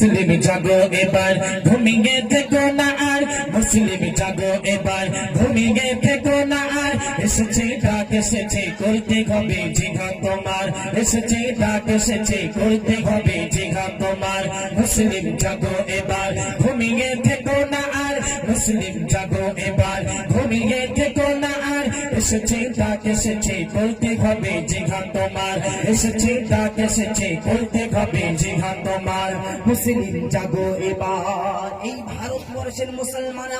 মুসলিম জাগো এবার ঘুমিয়ে থেকো না আর, মুসলিম জাগো এবার ঘুমিয়ে থেকো না আর, এসেছে ডাক এসেছে করতে হবে জিহাদ তোমার, এসেছে ডাক এসেছে করতে হবে জিহাদ তোমার। মুসলিম জাগো এবার ঘুমিয়ে থেকো না আর, মুসলিম জাগো এবার ঘুমিয়ে থেকো না আর, এসেছে ডাক এসেছে করতে হবে জিহাদ তোমার, এসেছে ডাক এসেছে করতে হবে জিহাদ তোমার। মুসলিম জাগো এবার। এই ভারতবর্ষের মুসলমান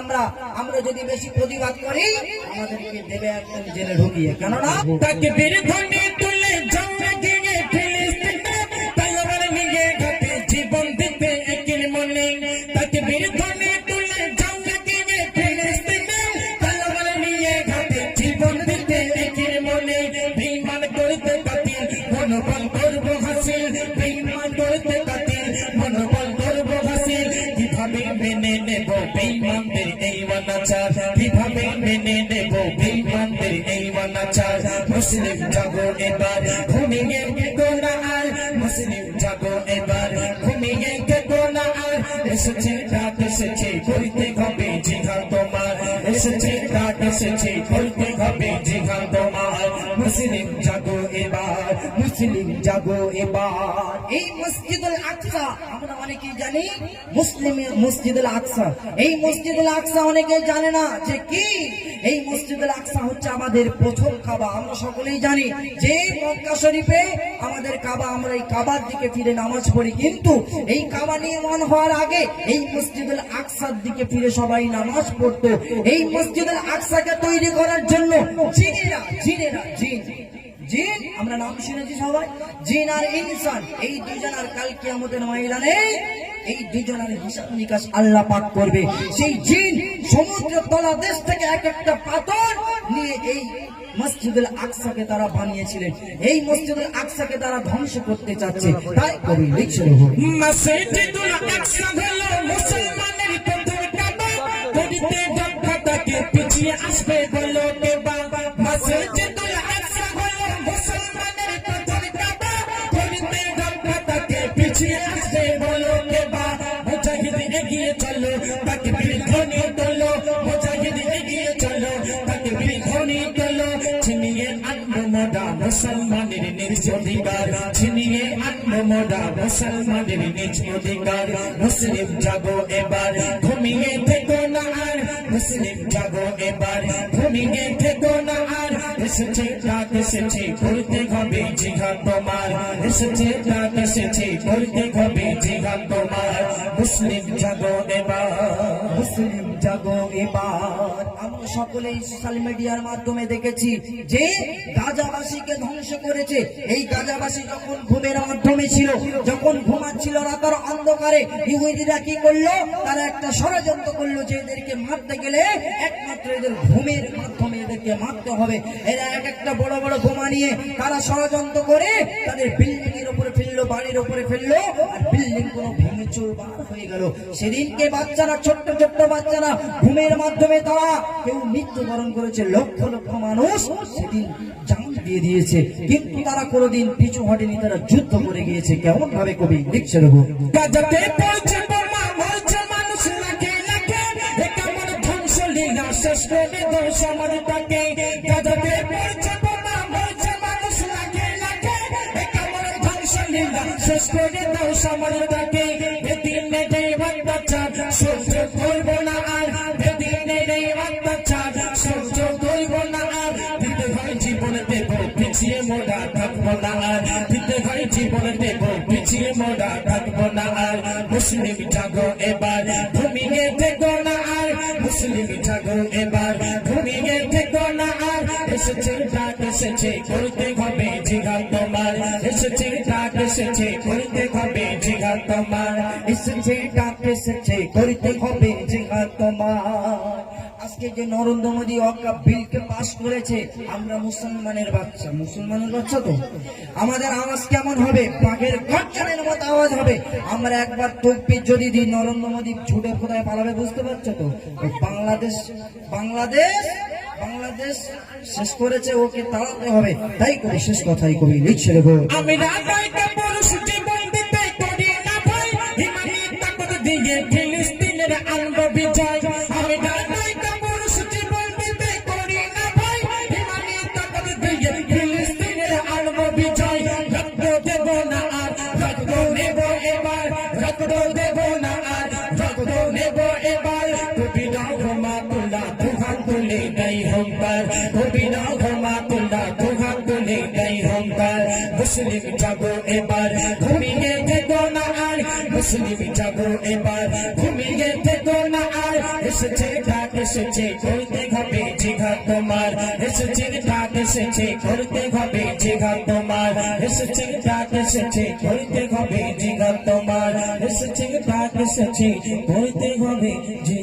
আমরা যদি বেশি প্রতিবাদ করি আমাদেরকে দেবে একদম জেলে ঢুকিয়ে, কেননা তাকবীর ধ্বনি তুলে জঙ্গে দিয়ে ফিলিস্তিনে তলোয়ার নিয়ে ঘাটে জীবন দিতে একিন মনে, তাকবীর ধ্বনি তুলে জঙ্গে দিয়ে ফিলিস্তিনে তলোয়ার নিয়ে ঘাটে জীবন দিতে একিন মনে। বেঈমান করতে কাতিল মনোবল করব হাসিল, বেঈমান করতে কাতিল মনোবল করব হাসিল। কিভাবে মেনে নেব বেঈমানদের এই অনাচার, কিভাবে মেনে নেব বেঈমানদের এই অনাচার। মুসলিম জাগো এবার ঘুমিয়ে থেকো না আর, মুসলিম জাগো এবার ঘুমিয়ে থেকো না আর, এসেছে ডাক এসেছে করতে হবে জিহাদ তোমার, এসেছে ডাক এসেছে করতে হবে জিহাদ তোমার। মুসলিম জাগো এবার, মুসলিম জাগো এবার। এই মসজিদুল আকসা আমরা অনেকেই জানি, মসজিদুল আকসা, এই মসজিদুল আকসা অনেকেই জানে না যে কি। এই মসজিদুল আকসা হচ্ছে আমাদের প্রথম কাবা। আমরা সকলেই জানি যে মক্কা শরীফে আমাদের কাবা, আমরা এই কাবার দিকে ফিরে নামাজ পড়ি, কিন্তু এই কাবা নির্মাণ হওয়ার আগে এই মসজিদুল আকসার দিকে ফিরে সবাই নামাজ পড়তো। এই মসজিদুল আকসাকে তৈরি করার জন্য জিন আমরা নাম শুনেছি সবাই, জিন আর ইনসান, এই দুজনের কাল কিয়ামতের ময়দানে এই দুজনের হিসাব নিকাশ আল্লাহ পাক করবে। সেই জিন সমুদ্র তলদেশ থেকে এক একটা পাথর নিয়ে এই মসজিদুল আকসাকে তারা বানিয়েছিলেন। এই মসজিদুল আকসাকে তারা ধ্বংস করতে চাচ্ছে। তাই কবি লিখছিল মসজিদুল আকসা হলো মুসলমানের প্রথম কাবা, করিতে যখন তাকে পিছিয়ে আসবে বলো কে বাবা। মসজিদুল আকসা হলো মুসলমানের প্রথম কাবা, করিতে যখন তাকে পিছিয়ে আসবে বলো কে বাবা। মুজাহিদ এগিয়ে চলো তাকবীর ধ্বনি তোলো, মুজাহিদ এগিয়ে চলো তাকবীর ধ্বনি তোলো। ছিনিয়ে আনবো মোরা মুসলমানের নিজ অধিকার, ছিনিয়ে আনবো মোরা মুসলমানের নিজ অধিকার। মুসলিম জাগো এবার ঘুমিয়ে থেকো না আর, মুসলিম জাগো এবার ঘুমিয়ে থেকো না আর, এসেছে ডাক এসেছে করতে হবে জিহাদ তোমার, এসেছে ডাক এসেছে করতে হবে জিহাদ তোমার। মুসলিম জাগো এবার, মুসলিম জাগো এবার। আমরা সকলেই সোশ্যাল মিডিয়ার মাধ্যমে দেখেছি যে গাজাবাসীকে ধ্বংস করেছে। এই গাজাবাসী যখন ঘুমের মাধ্যমে ছিল, যখন ঘুমাচ্ছিল রাতের অন্ধকারে, ইহুদিরা কি করলো? তারা একটা ষড়যন্ত্র করলো যে এদেরকে মারতে গেলে একমাত্র এদের ঘুমের মাধ্যমে এদেরকে মারতে হবে। এরা এক একটা বড় বড় বোমা নিয়ে তারা ষড়যন্ত্র করে তাদের বিল্ডিং এর উপরে ফেললো, বাড়ির উপরে ফেললো, আর বিল্ডিং কোনো ভেঙে চুরমার হয়ে গেল। সেদিনকে বাচ্চারা, ছোট্ট ছোট্ট বাচ্চারা ঘুমের মাধ্যমে তারা কেউ মৃত্যুবরণ করেছে, লক্ষ লক্ষ মানুষ সেদিন জান দিয়ে দিয়েছে, কিন্তু তারা কোনোদিন পিছু হটেনি, তারা যুদ্ধ করে গিয়েছে। কেমন ভাবে কবি লিখছে রঘু, গাজাতে পড়ছে বোমা মরছে মানুষ লাখে লাখে, কেমন ধ্বংস লীলা শেষ করে দাও সমাজটাকে। গাজাতে পড়ছে বোমা মরছে মানুষ লাখে লাখে, কেমন ধ্বংস লীলা শেষ করে দাও সমাজটাকে। বেদিনে নেই অত্যাচার সহ্য করবো না আর, বেদিনে নেই অত্যাচার সহ্য করবো না আর, দিতে হয় জীবন দেব পিছিয়ে মোড়া থাকবো না আর, দিতে হয় জীবন দেব পিছিয়ে মোড়া থাকবো না আর। মুসলিম জাগো এবার ঘুমিয়ে থেকো না আর, মুসলিম জাগো এবার ঘুমিয়ে থেকো না আর, এসেছে ডাক এসেছে করতে হবে জিহাদ তোমার, এসেছে ডাক এসেছে করতে হবে জিহাদ তোমার, এসেছে ডাক এসেছে করতে হবে জিহাদ তোমার। আজকে যে নরেন্দ্র মোদী ওয়াকফ বিলকে পাস করেছে, আমরা মুসলমানের বাচ্চা তো আমাদের আওয়াজ কেমন হবে? বাঘের গর্জনের মতো আওয়াজ হবে। আমরা একবার তকবীর যদি দিই, নরেন্দ্র মোদী ছুটে কোথায় পালাবে বুঝতে পারছো তো? বাংলাদেশ শেষ করেছে, ওকে তাড়াতে হবে। তাই করে শেষ কথাই কবি লিখছে। আমি রাজাকে পুরুষ জীবন দিতে করি না ভাই, দিয়ে ফিলিস্তিনের আনবো বিজয় আমি ডাকাই কাপড় সুচি বলতে করি না ভয় ইমানি তাকত দিয়ে ফিলিস্তিনের আনবো বিজয় রক্ত দেব না আর রক্ত নেব এবার রক্ত দেব না আর রক্ত নেব এবার কবি নাও ঘমা তুলা দুহাত তুলে নাই হংকার কবি নাও ঘমা তুলা দুহাত তুলে নাই হংকার মুসলিম জাগো এবার ঘুমিয়ে থেকো না আর মুসলিম জাগো এবার ঘুমিয়ে থেকো না আর এসেছে ডাক এসেছে করতে হবে জিহাদ তোমার এসেছে ডাক এসেছে করতে হবে জিহাদ তোমার এসেছে ডাক এসেছে করতে হবে জিহাদ তোমার এসেছে ডাক এসেছে করতে হবে জিহাদ